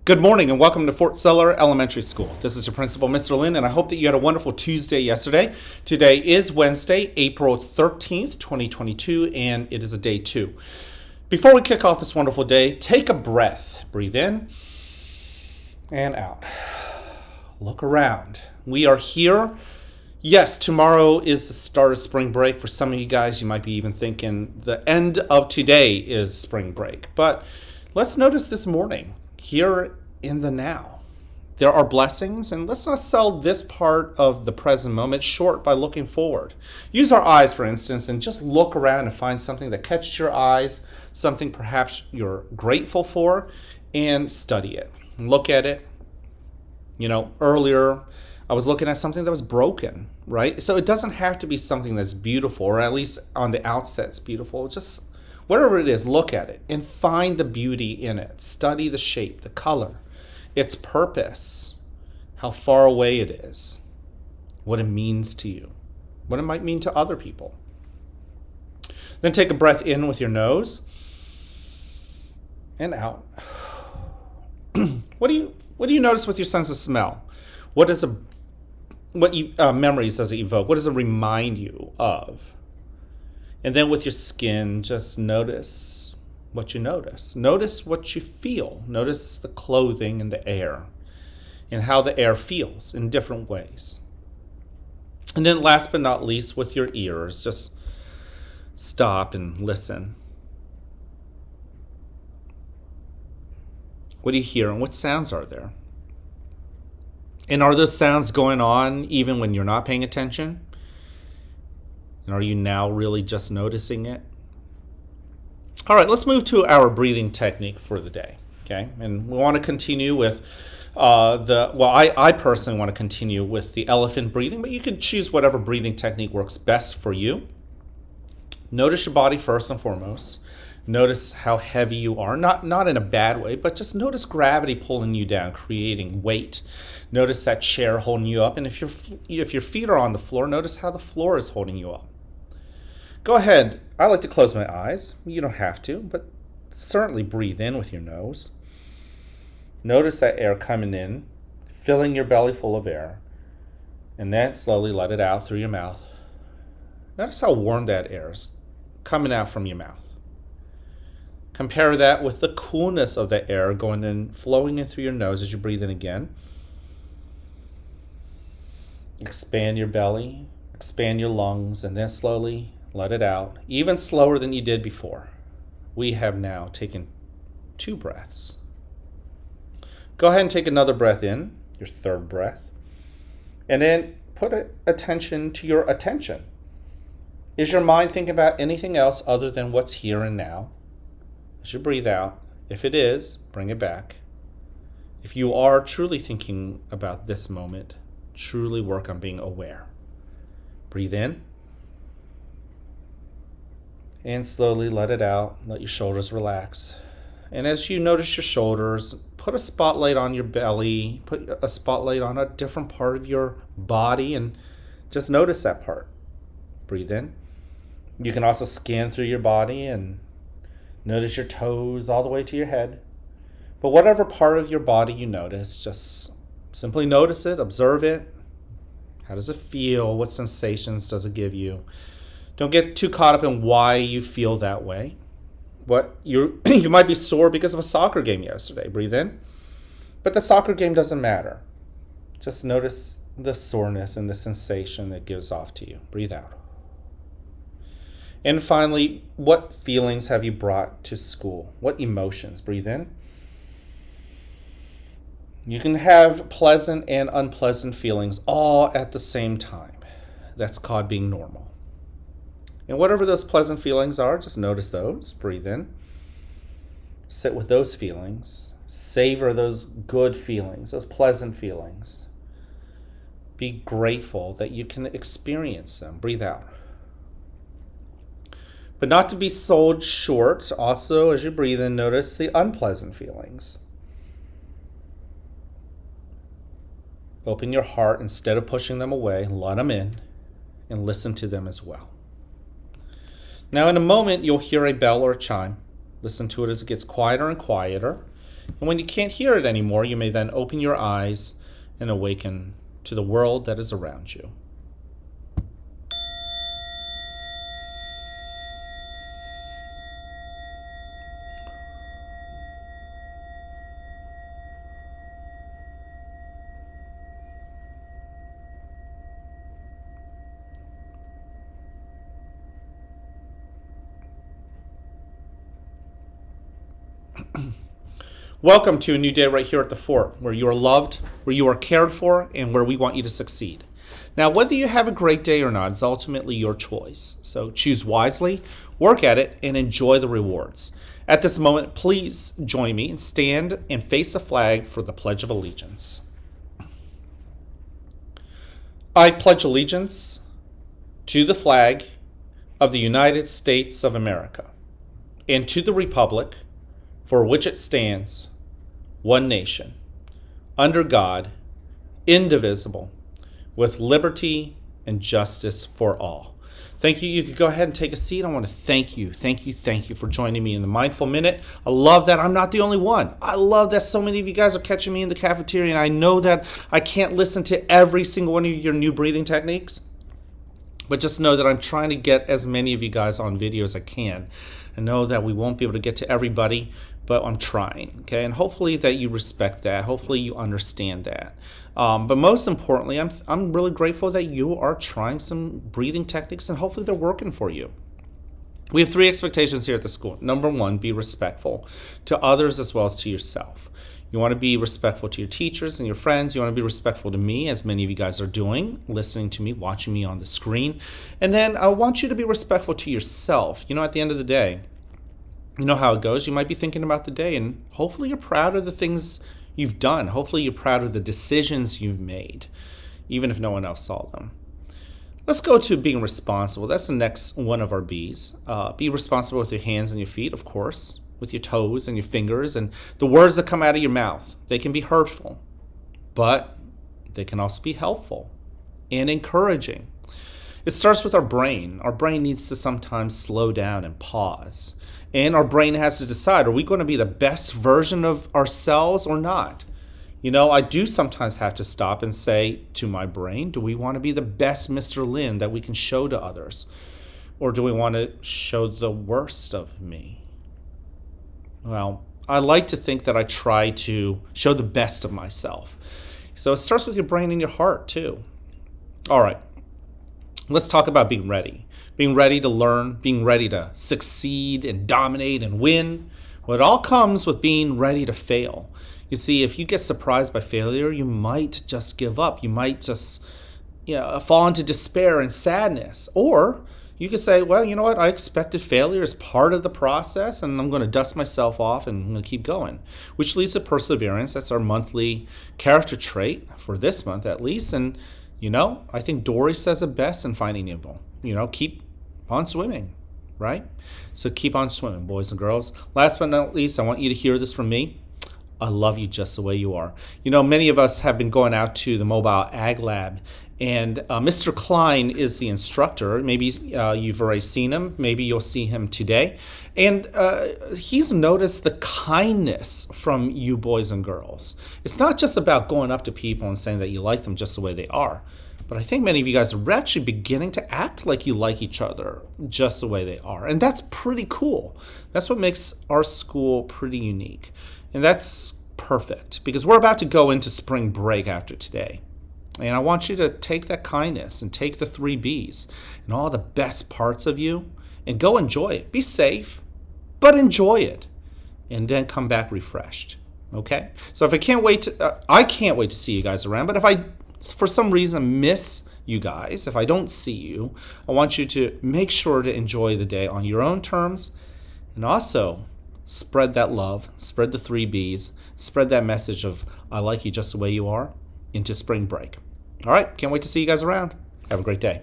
Good morning and welcome to Fort Seller Elementary School. This is your principal, Mr. Lynn, and I hope that you had a wonderful Tuesday yesterday. Today is Wednesday, April 13th, 2022, and it is a day 2. Before we kick off this wonderful day, take a breath. Breathe in and out. Look around. We are here. Yes, tomorrow is the start of spring break. For some of you guys, you might be even thinking the end of today is spring break. But let's notice this morning. Here in the now, there are blessings, and let's not sell this part of the present moment short by looking forward. Use our eyes, for instance, and just look around and find something that catches your eyes, something perhaps you're grateful for, and study it. Look at it. Earlier I was looking at something that was broken, right? So it doesn't have to be something that's beautiful, or at least on the outset it's beautiful. Just whatever it is, look at it and find the beauty in it. Study the shape, the color, its purpose, how far away it is, what it means to you, what it might mean to other people. Then take a breath in with your nose and out. What do you notice with your sense of smell? What memories does it evoke? What does it remind you of? And then with your skin, just notice what you notice. Notice what you feel. Notice the clothing and the air and how the air feels in different ways. And then last but not least, with your ears, just stop and listen. What do you hear and what sounds are there? And are those sounds going on even when you're not paying attention? And are you now really just noticing it? All right, let's move to our breathing technique for the day, okay? And we want to continue with I personally want to continue with the elephant breathing, but you can choose whatever breathing technique works best for you. Notice your body first and foremost. Notice how heavy you are, not in a bad way, but just notice gravity pulling you down, creating weight. Notice that chair holding you up, and if your feet are on the floor, notice how the floor is holding you up. Go ahead. I like to close my eyes. You don't have to, but certainly breathe in with your nose. Notice that air coming in, filling your belly full of air, and then slowly let it out through your mouth. Notice how warm that air is coming out from your mouth. Compare that with the coolness of the air going in, flowing in through your nose as you breathe in again. Expand your belly, expand your lungs, and then slowly let it out, even slower than you did before. We have now taken 2 breaths. Go ahead and take another breath in, your third breath, and then put attention to your attention. Is your mind thinking about anything else other than what's here and now? As you breathe out, if it is, bring it back. If you are truly thinking about this moment, truly work on being aware. Breathe in. And slowly let it out. Let your shoulders relax. And as you notice your shoulders, put a spotlight on your belly. Put a spotlight on a different part of your body and just notice that part. Breathe in. You can also scan through your body and notice your toes all the way to your head. But whatever part of your body you notice, just simply notice it, observe it. How does it feel? What sensations does it give you? Don't get too caught up in why you feel that way. You might be sore because of a soccer game yesterday. Breathe in. But the soccer game doesn't matter. Just notice the soreness and the sensation that gives off to you. Breathe out. And finally, what feelings have you brought to school? What emotions? Breathe in. You can have pleasant and unpleasant feelings all at the same time. That's called being normal. And whatever those pleasant feelings are, just notice those. Breathe in. Sit with those feelings. Savor those good feelings, those pleasant feelings. Be grateful that you can experience them. Breathe out. But not to be sold short, also as you breathe in, notice the unpleasant feelings. Open your heart instead of pushing them away, let them in, and listen to them as well. Now in a moment, you'll hear a bell or a chime. Listen to it as it gets quieter and quieter. And when you can't hear it anymore, you may then open your eyes and awaken to the world that is around you. Welcome to a new day right here at the Fort, where you are loved, where you are cared for, and where we want you to succeed. Now, whether you have a great day or not is ultimately your choice. So choose wisely, work at it, and enjoy the rewards. At this moment, please join me and stand and face the flag for the Pledge of Allegiance. I pledge allegiance to the flag of the United States of America and to the republic for which it stands, one nation, under God, indivisible, with liberty and justice for all. Thank you. You could go ahead and take a seat. I want to thank you for joining me in the Mindful Minute. I love that I'm not the only one. I love that so many of you guys are catching me in the cafeteria, and I know that I can't listen to every single one of your new breathing techniques, but just know that I'm trying to get as many of you guys on video as I can. I know that we won't be able to get to everybody, but I'm trying, okay? And hopefully that you respect that. Hopefully you understand that. But most importantly, I'm really grateful that you are trying some breathing techniques, and hopefully they're working for you. We have 3 expectations here at the school. Number 1, be respectful to others as well as to yourself. You want to be respectful to your teachers and your friends. You want to be respectful to me, as many of you guys are doing, listening to me, watching me on the screen. And then I want you to be respectful to yourself. At the end of the day, you know how it goes. You might be thinking about the day, and hopefully you're proud of the things you've done. Hopefully you're proud of the decisions you've made, even if no one else saw them. Let's go to being responsible. That's the next one of our B's. Be responsible with your hands and your feet, of course, with your toes and your fingers, and the words that come out of your mouth. They can be hurtful, but they can also be helpful and encouraging. It starts with our brain. Our brain needs to sometimes slow down and pause. And our brain has to decide, are we going to be the best version of ourselves or not? I do sometimes have to stop and say to my brain, do we want to be the best Mr. Lin that we can show to others? Or do we want to show the worst of me? Well, I like to think that I try to show the best of myself. So it starts with your brain and your heart too. All right, let's talk about being ready. Being ready to learn, being ready to succeed and dominate and win. Well, it all comes with being ready to fail. You see, if you get surprised by failure, you might just give up. You might just fall into despair and sadness. Or you could say, well, you know what? I expected failure as part of the process, and I'm going to dust myself off and I'm going to keep going, which leads to perseverance. That's our monthly character trait for this month, at least. And, I think Dory says it best in Finding Nemo. Keep on swimming, right? So keep on swimming, boys and girls. Last but not least, I want you to hear this from me. I love you just the way you are. Many of us have been going out to the Mobile Ag Lab, and Mr. Klein is the instructor. Maybe you've already seen him. Maybe you'll see him today. And he's noticed the kindness from you boys and girls. It's not just about going up to people and saying that you like them just the way they are. But I think many of you guys are actually beginning to act like you like each other just the way they are. And that's pretty cool. That's what makes our school pretty unique. And that's perfect, because we're about to go into spring break after today. And I want you to take that kindness and take the 3 B's and all the best parts of you and go enjoy it. Be safe, but enjoy it. And then come back refreshed. Okay? So I can't wait to see you guys around. But if I, for some reason, miss you guys, if I don't see you, I want you to make sure to enjoy the day on your own terms, and also spread that love, spread the 3 B's, spread that message of I like you just the way you are into spring break. All right, can't wait to see you guys around. Have a great day.